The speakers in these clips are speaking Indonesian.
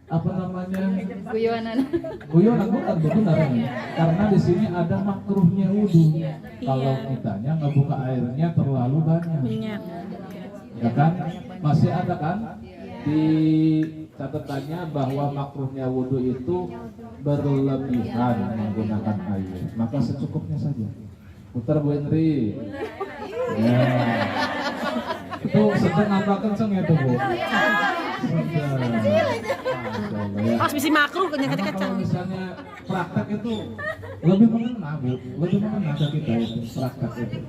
apa namanya, Guyonan. guyonan bukan benar, karena di sini ada makruhnya wudhu. Kalau kitanya ngebuka airnya terlalu banyak, ya kan? Masih ada kan di catatannya bahwa makruhnya wudhu itu berlebihan menggunakan air, maka secukupnya saja. Putar Bu Henry. Ya. Itu sedang apa kenceng ya tuh Bu? Pas misi makruh kan Karena kacang. kalau misalnya praktek itu lebih mengena Bu, lebih mengena ke kita itu praktek itu.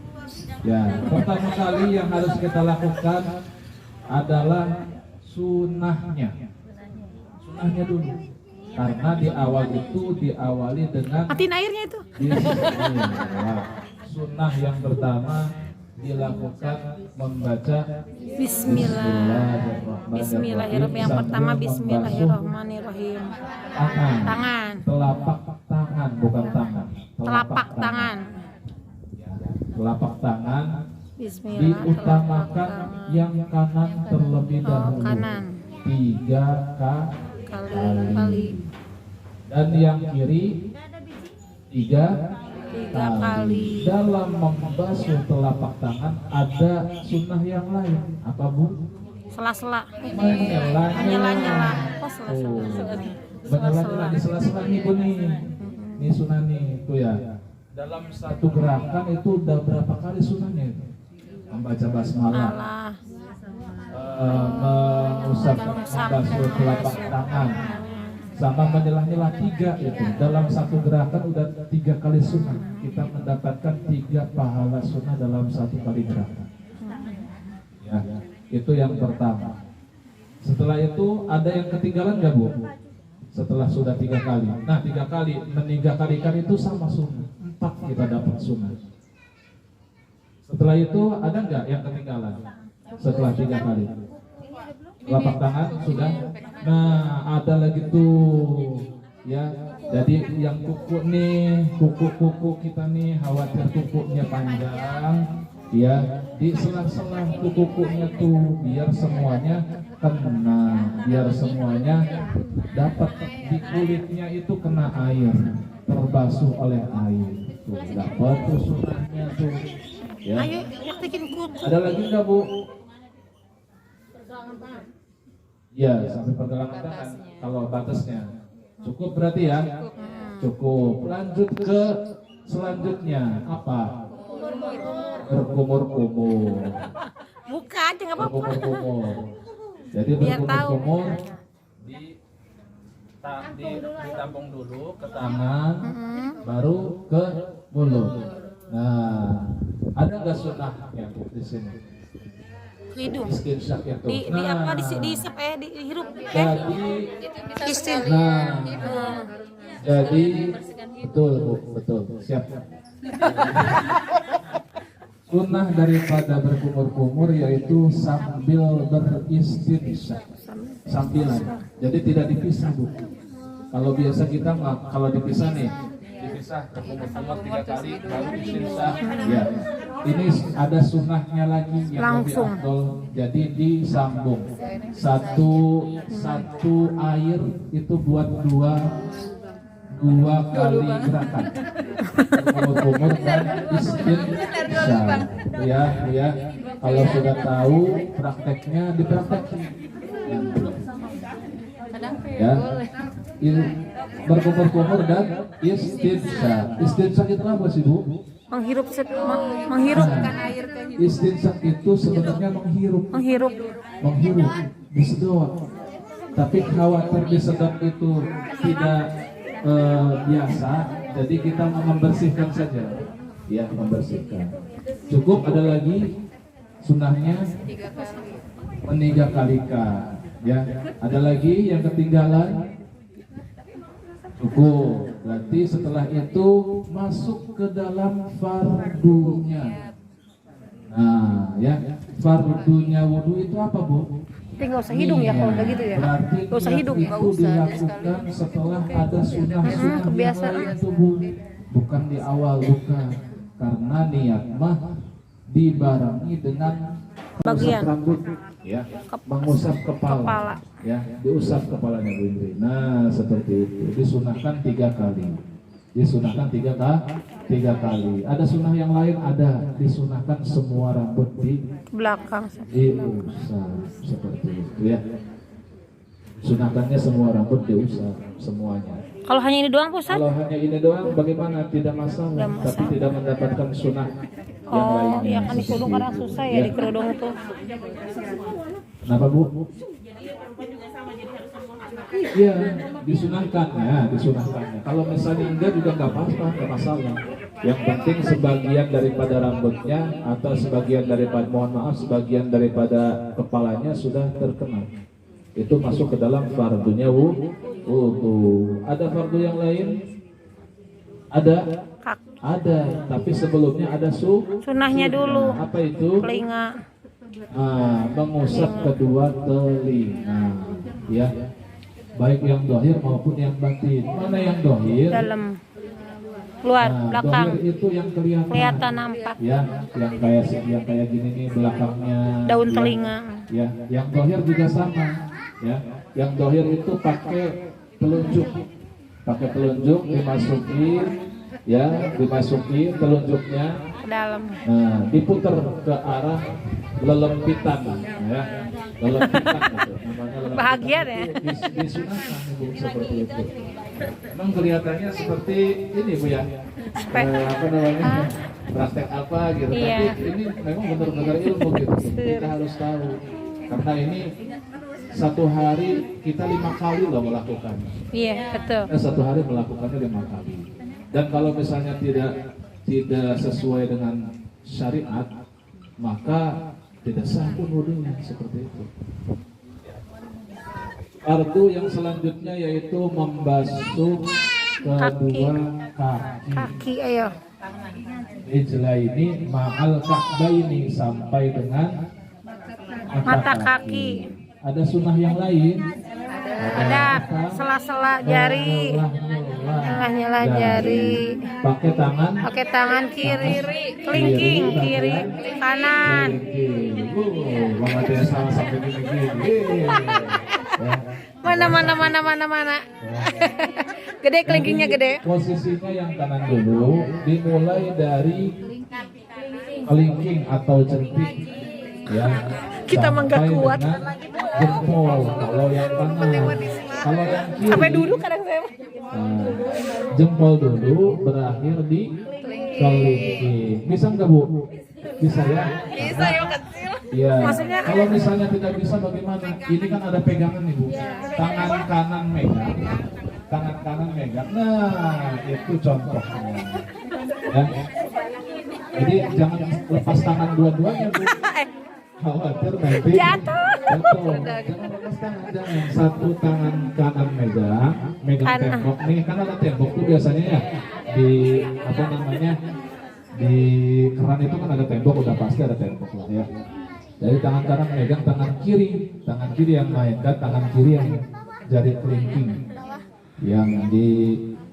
Ya, pertama kali yang harus kita lakukan adalah sunnahnya. Sunnahnya dulu. Karena di awal itu diawali dengan Matiin airnya itu. bismillah. Sunnah yang pertama dilakukan membaca Bismillahirrahmanirrahim. Yang pertama Bismillahirrahmanirrahim. Tangan. Telapak tangan, bukan tangan. Telapak tangan. Telapak tangan Bismillah. diutamakan yang kanan terlebih dahulu. Kanan. 3 Kali. Dan yang kiri 3 kali. Dalam membasuh telapak tangan ada sunnah yang lain. Apa Bu? Sela-sela. Menyela-nyela. Oh, sela-sela. Menyela-nyela di sela-sela nih Bu nih. Ini sunnah nih itu ya. Dalam satu gerakan itu udah berapa kali sunnahnya itu? Membaca basmalah, Allah. membasuh telapak tangan, sama menyelah-nyelah 3 itu. Dalam satu gerakan udah 3 kali sunnah. Kita mendapatkan 3 pahala sunnah dalam satu kali gerakan. Ya, itu yang pertama. Setelah itu ada yang ketinggalan nggak Bu? Setelah sudah 3 kali. Nah 3 kali kalikan itu sama sunnah. 4 kita dapat sunnah. Setelah itu ada nggak yang ketinggalan? Setelah 3 kali. Telapak tangan sudah. Nah ada lagi tuh ya. Jadi yang kuku nih, kuku kita nih khawatir kukunya panjang, ya di sela-sela kukunya tuh biar semuanya kena, biar semuanya dapat di kulitnya itu kena air, terbasuh oleh air. Tuh dapat tuh sunnahnya tuh. Ya. Ayo, praktekin kuku. Ada lagi nggak Bu? Ya, sampai pergelangan tangan. Kalau batasnya cukup berarti ya? Cukup. Lanjut ke selanjutnya apa? Berkumur-kumur. Buka aja nggak apa-apa. Berkumur-kumur. Jadi Biar tahu. berkumur-kumur ditampung dulu ke tangan, baru ke mulut. Nah, ada nggak sunnahnya di sini? Hidung. Istinsak itu. Di apa dihisap dihirup. Jadi Istin. nah, jadi betul Bu, betul. Siap. Sunnah daripada berkumur-kumur yaitu sambil beristinsak. Sambilan. Jadi tidak dipisah Bu. Kalau biasa kita kalau dipisah nih, dipisah berkumur-kumur 3 kali baru istinsak. Ya. Ini ada sunnahnya lagi yang Langsung. lebih afdol. Jadi disambung. Satu air itu buat dua kali gerakan. Kumur-kumur dan istinsak. Ya. Kalau sudah tahu prakteknya dipraktekin. Ya. Berkumur-kumur dan istinsak. Istinsak itu apa sih Bu? Menghirup Air ke hidup. Istinsak itu sebenarnya menghirup disedot. Tapi khawatir disedot itu tidak biasa, jadi kita membersihkan saja. Ya, membersihkan. Cukup. Ada lagi sunnahnya 3 kali. meniga kalikan. Ya, ada lagi yang ketinggalan. Cukup. Berarti setelah itu masuk ke dalam fardunya. Nah, ya, fardunya wudhu itu apa Bu? Tapi nggak usah hidung ya kalau udah gitu ya. Berarti Nggak usah hidung. itu dilakukan setelah ada sunnah-sunnah kebiasaan. yang lain tuh Bu. Bukan di awal, bukan. Karena niat mah dibarengi dengan Bagian. rambut, ya, mengusap kepala, Kepala. ya, diusap kepalanya Bu Indri. Nah, seperti itu. Disunahkan 3 kali. Disunahkan 3 kali. Ada sunnah yang lain, ada disunahkan semua rambut Belakang. diusap seperti itu, ya. Sunahkannya semua rambut diusap semuanya. Kalau hanya ini doang Ustaz? Kalau hanya ini doang bagaimana? Tidak masalah, Tidak tapi masalah. tidak mendapatkan sunnah yang Oh, lainnya. iya kan di kerudung kadang seperti itu. susah ya di kerudung itu. Kenapa Bu? Iya, disunahkannya, disunahkannya. Kalau misalnya enggak juga nggak apa-apa, nggak masalah. Yang penting sebagian daripada rambutnya atau sebagian daripada, mohon maaf, sebagian daripada kepalanya sudah terkena. Itu masuk ke dalam fardunya wudu. Ada fardu yang lain? Ada? Kak. Ada, tapi sebelumnya ada Sunahnya dulu. Apa itu? Telinga. Mengusap kedua telinga, ya, baik yang dohir maupun yang batin. Mana yang dohir? Dalam. Luar, belakang. Dohir itu yang kelihatan. Kelihatan nampak. Ya, yang kayak gini nih belakangnya. Daun ya, telinga. Ya, yang dohir juga sama. Ya, yang dohir itu pakai telunjuk, dimasukin, ya, dimasukin telunjuknya. Ke dalam. Nah, diputar ke arah lelempitan, ya, lelempitan gitu. Namanya lelempitan. Bahagia ya. Disunahkan Bu, seperti itu. Memang kelihatannya seperti ini Bu ya. Apa namanya? Praktek apa gitu. Iya. Tapi ini memang benar-benar ilmu gitu. Kita harus tahu. Karena ini satu hari kita 5 kali loh melakukan. Iya, betul. Satu hari melakukannya 5 kali. Dan kalau misalnya tidak sesuai dengan syariat, maka tidak sah pun wudunya, seperti itu. Fardu yang selanjutnya yaitu membasuh kedua kaki. Kaki ayo. Rijlaini ma'al ka'baini, sampai dengan Mata kaki. Ada sunnah yang lain? Ada sela-sela jari. Tengah-nyela jari. Pakai tangan kiri. Kelingking kiri, kanan. Mama dia salah sampai gini. Mana. Gede kelingkingnya gede. Posisinya yang kanan dulu, dimulai dari kelingking atau jentik, ya. Kita mah nggak sampai kuat. dengan jempol. Kalau yang kanan, kalau yang kiri, Sampai dulu kadang saya. nah, jempol dulu berakhir di kelingking. Bisa nggak Bu? Bisa ya? Bisa ya kecil. Iya. Maksudnya- Kalau misalnya tidak bisa bagaimana? Ini kan ada pegangan nih Bu. Tangan kanan megang. Nah, itu contohnya. Ya. Jadi jangan lepas tangan dua-duanya Bu. Khawatir nanti Jatuh. Jangan lepas tangan, jangan. Satu tangan kanan megang Kanan. tembok nih, kan ada tembok tuh biasanya ya di apa namanya, di keran itu kan ada tembok, udah pasti ada tembok lah ya. Jadi tangan kanan megang tangan kiri yang mainkan tangan kiri yang jari kelingking, yang di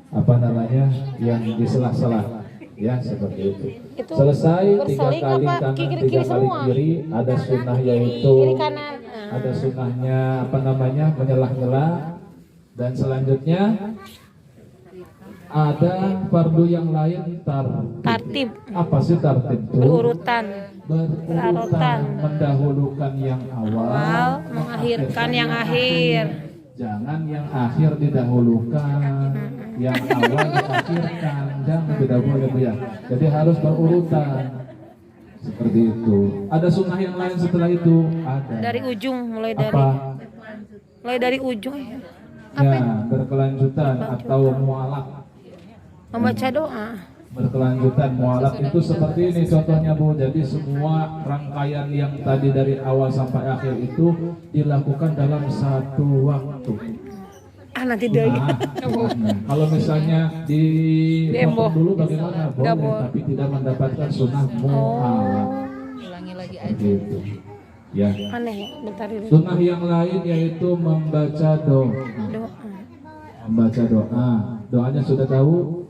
apa namanya, yang di sela-sela, ya seperti itu. Itu Selesai 3 berseling kali apa? kanan, Kiri 3 kali semua? kiri. Ada sunnah yaitu Kiri kanan. ada sunnahnya apa namanya, menyelah-nyela. Dan selanjutnya ada fardu yang lain Tartib. Apa sih tartib itu? Berurutan. Berurutan, mendahulukan yang awal, Mengakhirkan yang akhir. Jangan yang akhir didahulukan, yang awal diakhirkan, jangan, tidak boleh Bu ya. Jadi harus berurutan. Seperti itu. Ada sunnah yang lain setelah itu? Ada. Dari ujung, mulai Apa? dari ujung. Ya, berkelanjutan atau mualaf. Membaca doa. Berkelanjutan mualaf itu seperti ini contohnya Bu. Jadi semua rangkaian yang tadi dari awal sampai akhir itu dilakukan dalam satu waktu. Nanti deh. Nah, kalau misalnya di Emboh. dulu bagaimana? Nggak Boleh, boleh. tapi tidak mendapatkan sunnah mualaf. Ulangi lagi aja. Begitu. Ya. Aneh ya, bentar ini. Sunnah yang lain yaitu membaca doa. Doa. Membaca doa. Doanya sudah tahu?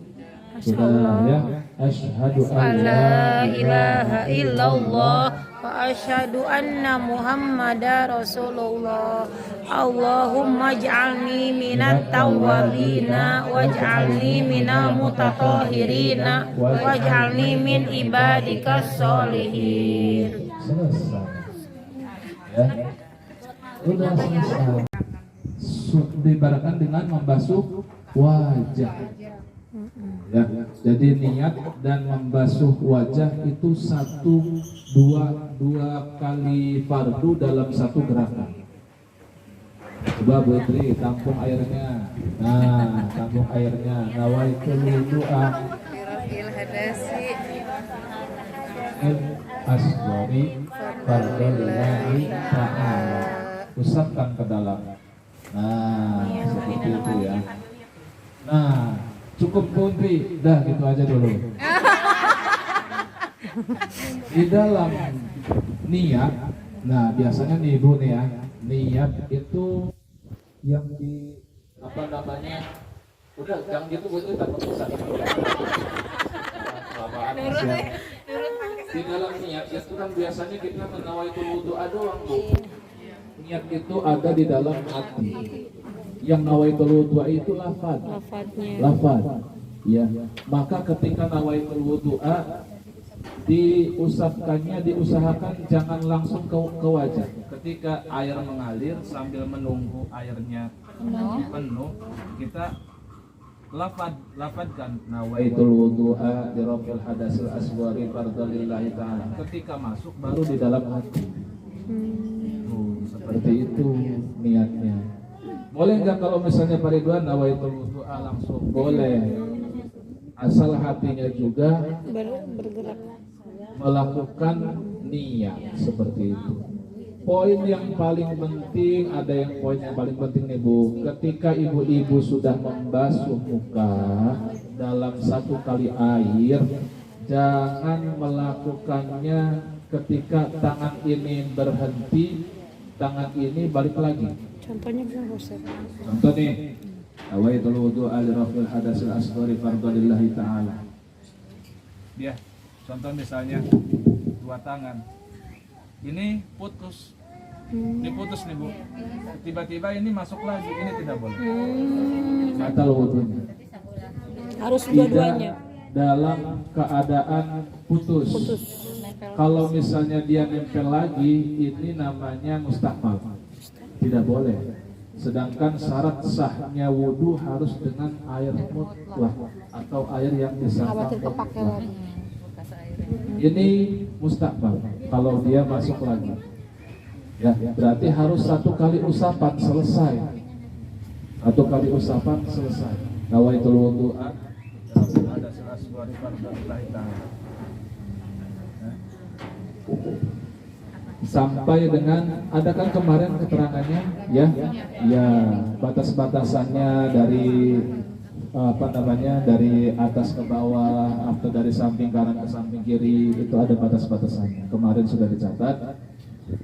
Sudah ya. Asyhadu an la La ilaha illallah wa asyhadu anna Muhammadar Rasulullah. Allahumma ij'alni minat tawwabina waj'alni minal mutatahhirina waj'alni min ibadikas sholihin. Selesai. Ya. Udah selesai. Diibaratkan dengan membasuh wajah. Ya, jadi niat dan membasuh wajah itu dua kali fardu dalam satu gerakan. Coba Bu Tri, tampung airnya. Nah, tampung airnya. Nawaitul wudu'a Firafil hadasi asghari fardhillahi ta'ala. Usapkan ke dalam. Nah, seperti itu ya. Nah, cukup Bu Tri. Dah gitu aja dulu. Di dalam niat, nah biasanya nih Ibu nih ya, niat itu yang di apa namanya, udah jangan gitu Bu Tri, takut susah. Di dalam niat itu kan biasanya kita menawaitul wudu'a doang Bu. Niat itu ada di dalam hati. Yang nawaitul wudu'a itu lafaz. Lafaz. Ya. Maka ketika nawaitul wudu'a diusahakan jangan langsung ke wajah. Ketika air mengalir sambil menunggu airnya penuh, kita lafadkan nawaitul wudu'a di rafil hadasil asghari fardhillahi ta'ala. Ketika masuk baru di dalam hati. Seperti itu niatnya. Boleh nggak kalau misalnya Pak Ridwan nawaitul wudu'a langsung? Boleh. Asal hatinya juga Bergerak. melakukan niat seperti itu. Poin yang paling penting, ada yang poin yang paling penting nih Bu. Ketika ibu-ibu sudah membasuh muka dalam satu kali air, jangan melakukannya ketika tangan ini berhenti, tangan ini balik lagi. Contohnya gimana Ustaz? Contoh nih, nawaitul wudu'a li raf'il hadasil asghari fardhillahi ta'ala. Ya, contoh misalnya dua tangan. Ini putus. Ini putus nih Bu. Tiba-tiba ini masuk lagi, ini tidak boleh. Batal wudunya. Harus Tidak dua-duanya. dalam keadaan putus. Kalau misalnya dia nempel lagi, ini namanya mustakmal. Tidak boleh. Sedangkan syarat sahnya wudu harus dengan air mutlak atau air yang disangka mutlak. Ini mustakmal. Kalau dia masuk lagi, ya berarti harus satu kali usapan selesai. Satu kali usapan selesai. Nawaitul wudu'a ada asghari fardhillahi ta'ala. Sampai dengan ada kan kemarin keterangannya ya batas-batasannya dari apa namanya, dari atas ke bawah atau dari samping kanan ke samping kiri, itu ada batas-batasannya. Kemarin sudah dicatat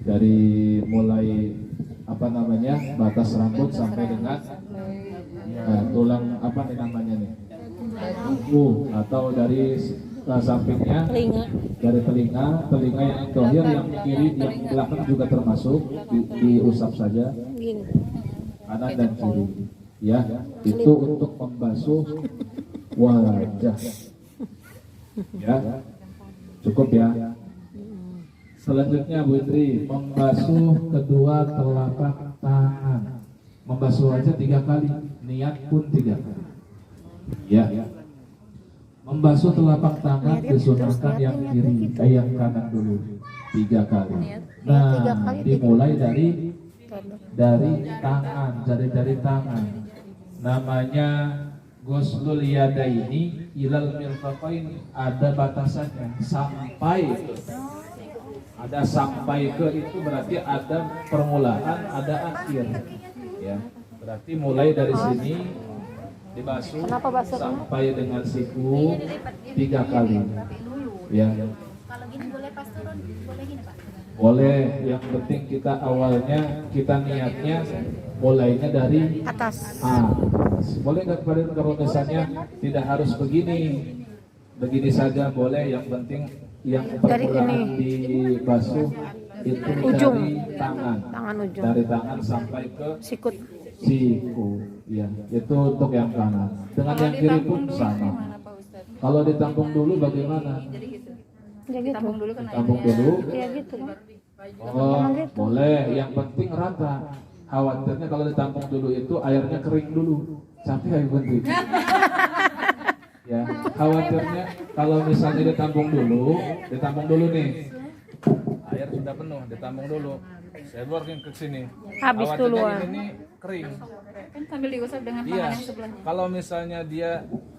dari mulai apa namanya batas rambut sampai dengan tulang apa nih namanya nih, atau dari sampingnya, dari telinga yang dohir, yang kiri, yang belakang juga termasuk diusap saja, kanan dan kiri. Ya, itu untuk membasuh wajah. Ya, cukup ya. Selanjutnya Bu Indri, membasuh kedua telapak tangan. Membasuh wajah 3 kali, niat pun 3 kali. Ya. Membasuh telapak tangan disunahkan yang kiri, yang kanan dulu 3 kali. Nah, dimulai dari tangan, jari-jari tangan. Namanya ghuslul yadaini ilal mirfaqain, ada batasannya sampai ke. Ada sampai ke itu berarti ada permulaan, ada akhir. Ya, berarti mulai dari sini dibasuh sampai dengan siku 3 kali. Ya. Kalau gini boleh pas turun, boleh gini Pak? Boleh, yang penting kita awalnya, kita niatnya mulainya dari Atas. Boleh nggak kalau misalnya tidak harus begini saja boleh, yang penting yang Dari permulaan ini. dibasuh itu Ujung. dari tangan. Tangan ujung. Dari tangan sampai ke Sikut. siku. Ya, itu untuk yang kanan. Dengan Kalau yang kiri ditampung pun dulu sama. gimana Pak Ustadz? Kalau ditampung dulu bagaimana? Jadi gitu. Ya gitu. Tampung dulu kan Tampung airnya. dulu. Ya gitu kan. Oh, Emang gitu. boleh. Yang penting rata. Khawatirnya kalau ditampung dulu itu airnya kering dulu. Sampai air penting. Ya, khawatirnya kalau misalnya ditampung dulu nih. Air sudah penuh, ditampung dulu. Saya keluarin ke sini. Habis Khawatirnya duluan. ini kering. Kan sambil diusap dengan Iya. tangan yang sebelahnya. Kalau misalnya dia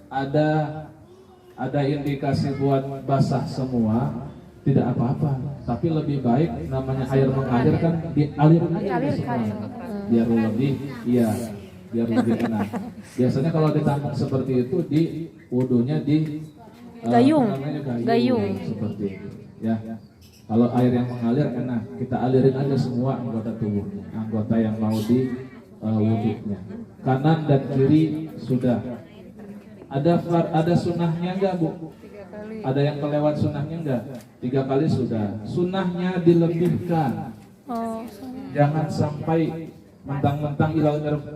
ada indikasi buat basah semua, tidak apa-apa. Tapi lebih baik namanya air mengalir kan dialirkan aja ke Dialirkan. semua. Biar lebih, biar lebih enak. Biasanya kalau ditampung seperti itu di wudhunya di Gayung. apa namanya, Gayung. seperti itu. Ya. Kalau air yang mengalir enak, kita alirin aja semua anggota tubuh, anggota yang mau di wudhunya. Kanan dan kiri sudah. Ada sunnahnya enggak, Bu? Ada yang kelewat sunnahnya enggak? 3 kali sudah. Sunnahnya dilebihkan. Oh. Jangan sampai mentang-mentang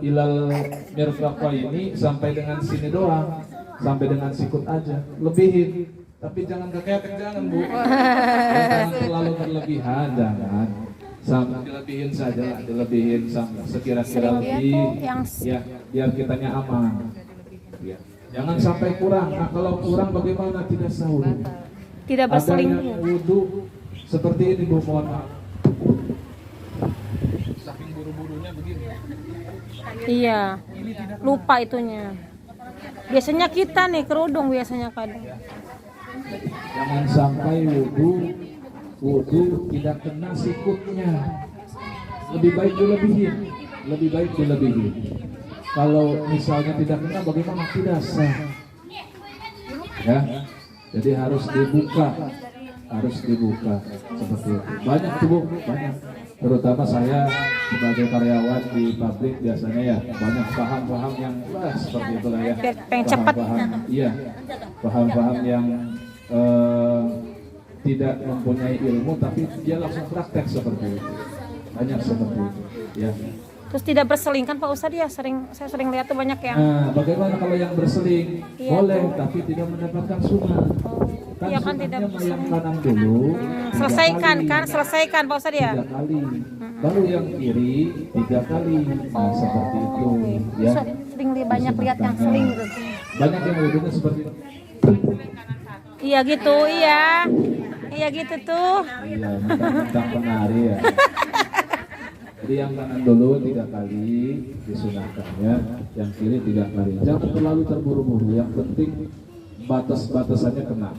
ilal mirfaqah ini sampai dengan sini doang, sampai dengan sikut aja. Lebihin, tapi jangan kekeak, jangan, Bu. Jangan terlalu berlebihan, jangan. Sampai dilebihin saja lah, dilebihin sampai sekira-kira Sering lihat lebih, tuh yang ya, biar kitanya aman. Ya. Jangan sampai kurang. Nah, kalau kurang bagaimana? Tidak sahur. tidak Ada berselingkuh. yang wudhu seperti ini, Bu, mohon maaf. Saking buru-burunya begini. Iya. Lupa itunya. Biasanya kita nih kerudung biasanya kadang. Jangan sampai wudhu tidak kena sikutnya. Lebih baik dilebihin. Kalau misalnya tidak kena bagaimana? Tidak sah. Ya, jadi harus dibuka seperti itu. Banyak tuh, Bu, banyak. Terutama saya sebagai karyawan di pabrik biasanya ya banyak paham-paham yang seperti itulah ya. Pengen cepet. Iya, paham-paham yang tidak mempunyai ilmu tapi dia langsung praktek seperti itu. Banyak seperti itu. Ya. Terus tidak berselingkan Pak Ustadz ya, saya sering lihat tuh banyak yang Nah, bagaimana kalau yang berseling? Iya. Boleh, tapi tidak mendapatkan sunnah. iya kan tidak sunnahnya yang kanan dulu. 3 kali. selesaikan Pak Ustadz ya. 3 kali. Baru yang kiri 3 kali. Nah, seperti itu. Ya. Sering banyak lihat yang seling gitu. Banyak yang wudhunya seperti itu. Iya gitu, iya. Iya gitu tuh. Iya, mentang penari ya. Jadi yang kanan dulu 3 kali disunahkan ya, yang kiri 3 kali. Jangan terlalu terburu-buru. Yang penting batas-batasannya kena.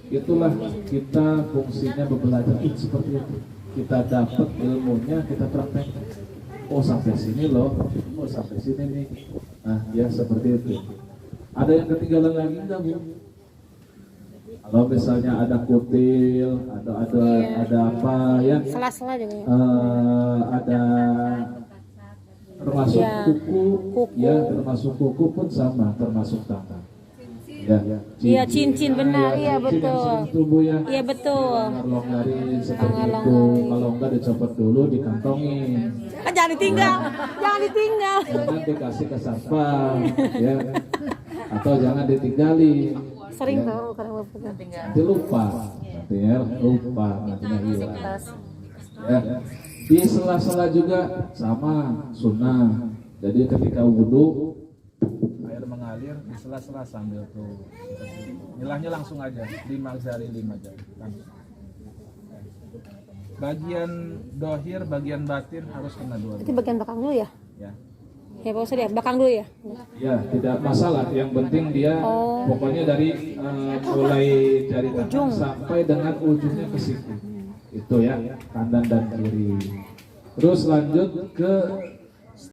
Itulah kita fungsinya belajar itu seperti itu. Kita dapat ilmunya, kita praktekkan. Oh sampai sini loh, oh sampai sini nih. Nah ya seperti itu. Ada yang ketinggalan lagi enggak, Bu? Kalau misalnya ada kutil, ada apa ya? Sela-sela juga ya. Ada termasuk Ya, kuku, kuku. ya termasuk kuku pun sama, termasuk tangan. Ya, Iya cincin benar, iya cincin yang betul. sering tubuh ya. Iya betul. Longgarin seperti itu. Longgarin. Kalau enggak dicopot dulu, dikantongin. Jangan ditinggal, jangan ditinggal. Jangan dikasih ke satpam, ya. Atau jangan ditinggalin. Sering ya. tuh karena bapak. Nanti lupa, nantinya hilang. Ya. Di sela-sela juga sama sunnah. Jadi ketika wudhu air mengalir di sela-sela sambil tuh nyelahnya langsung aja 5 jari langsung. Bagian dohir, bagian batin harus kena dua. Itu bagian belakang dulu ya? Ya. Ya Pak Ustadz ya, belakang dulu ya. Ya, tidak masalah. Yang penting dia pokoknya dari mulai jari tangan sampai dengan ujungnya ke situ. Itu ya, kanan dan kiri. Terus lanjut ke